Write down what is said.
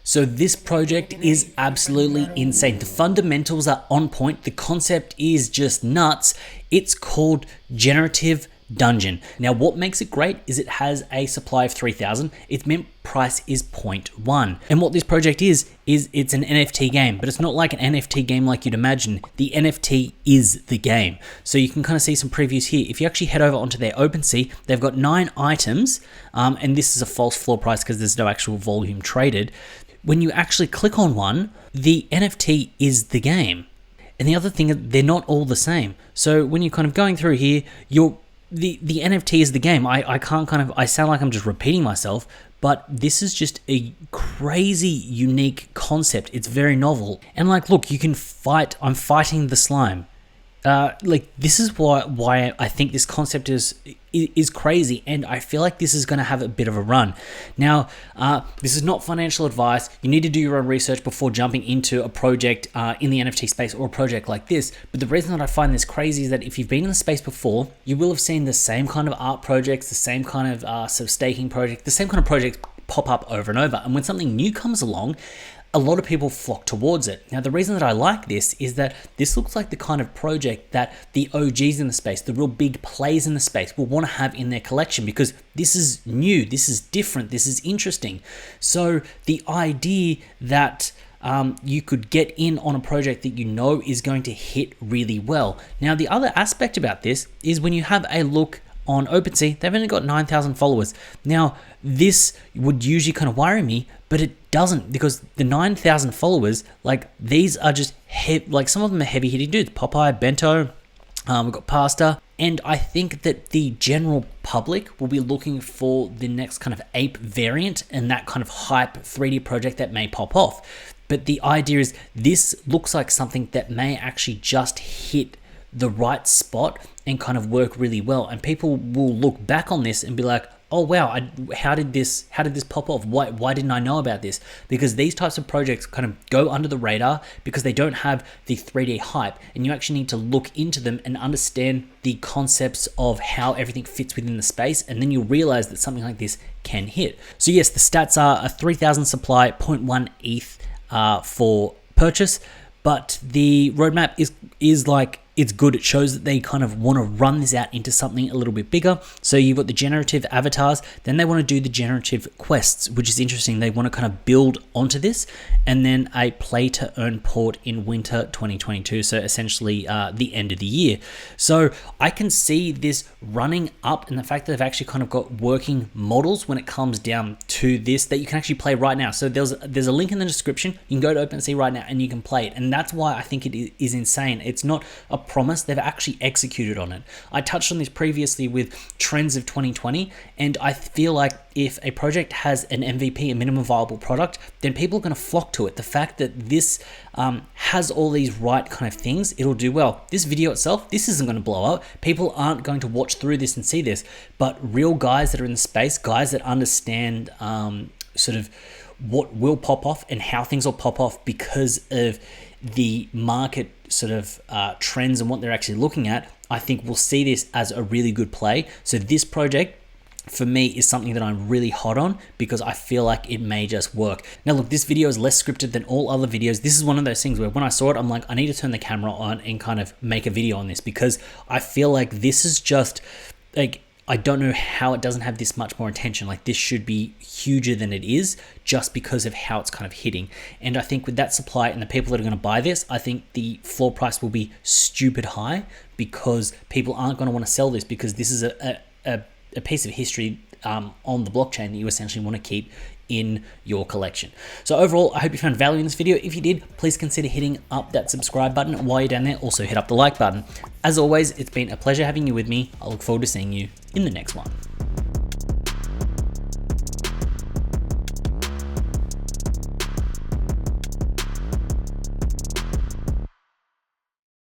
So this project is absolutely insane. The fundamentals are on point. The concept is just nuts. It's called Generative Dungeon. Now, what makes it great is it has a supply of 3,000. Its mint price is 0.1. And what this project is it's an NFT game, but it's not like an NFT game like you'd imagine. The NFT is the game. So you can kind of see some previews here. If you actually head over onto their Opensea, they've got 9 items, and this is a false floor price because there's no actual volume traded. When you actually click on one, the NFT is the game. And the other thing is they're not all the same. So when you're kind of going through here, the NFT is the game. I sound like I'm just repeating myself, but this is just a crazy unique concept. It's very novel. And like, look, you can fight. I'm fighting the slime. This is why I think this concept is crazy, and I feel like this is going to have a bit of a run. Now, this is not financial advice. You need to do your own research before jumping into a project in the NFT space or a project like this. But the reason that I find this crazy is that if you've been in the space before, you will have seen the same kind of art projects, the same kind of sort of staking project, the same kind of projects pop up over and over. And when something new comes along, a lot of people flock towards it. Now, the reason that I like this is that this looks like the kind of project that the OGs in the space, the real big plays in the space, will want to have in their collection because this is new, this is different, this is interesting. So the idea that you could get in on a project that you know is going to hit really well. Now, the other aspect about this is when you have a look on Opensea, they've only got 9,000 followers. Now, this would usually kind of worry me, but it doesn't, because the 9,000 followers, like, these are just some of them are heavy hitting dudes. Popeye, Bento, we've got Pasta, and I think that the general public will be looking for the next kind of ape variant and that kind of hype 3D project that may pop off. But the idea is this looks like something that may actually just hit the right spot and kind of work really well, and people will look back on this and be like, oh wow, how did this pop off? Why didn't I know about this? Because these types of projects kind of go under the radar because they don't have the 3D hype, and you actually need to look into them and understand the concepts of how everything fits within the space, and then you'll realize that something like this can hit. So yes, the stats are a 3,000 supply, 0.1 ETH for purchase, but the roadmap is like, it's good. It shows that they kind of want to run this out into something a little bit bigger. So you've got the generative avatars, then they want to do the generative quests, which is interesting. They want to kind of build onto this, and then a play to earn port in winter 2022. So essentially the end of the year. So I can see this running up, and the fact that they've actually kind of got working models when it comes down to this that you can actually play right now. So there's a link in the description. You can go to OpenSea right now and you can play it. And that's why I think it is insane. It's not a promise, they've actually executed on it. I touched on this previously with trends of 2020, and I feel like if a project has an MVP, a minimum viable product, then people are going to flock to it. The fact that this has all these right kind of things, it'll do well. This video itself, this isn't going to blow up. People aren't going to watch through this and see this, but real guys that are in the space, guys that understand sort of what will pop off and how things will pop off because of the market sort of trends and what they're actually looking at, I think we'll see this as a really good play. So this project, for me, is something that I'm really hot on because I feel like it may just work. Now look, this video is less scripted than all other videos. This is one of those things where when I saw it, I'm like, I need to turn the camera on and kind of make a video on this because I feel like this is just like, I don't know how it doesn't have this much more attention. Like, this should be huger than it is just because of how it's kind of hitting. And I think with that supply and the people that are going to buy this, I think the floor price will be stupid high because people aren't going to want to sell this because this is a piece of history on the blockchain that you essentially want to keep in your collection. So overall, I hope you found value in this video. If you did, please consider hitting up that subscribe button. While you're down there, also hit up the like button. As always, it's been a pleasure having you with me. I look forward to seeing you in the next one.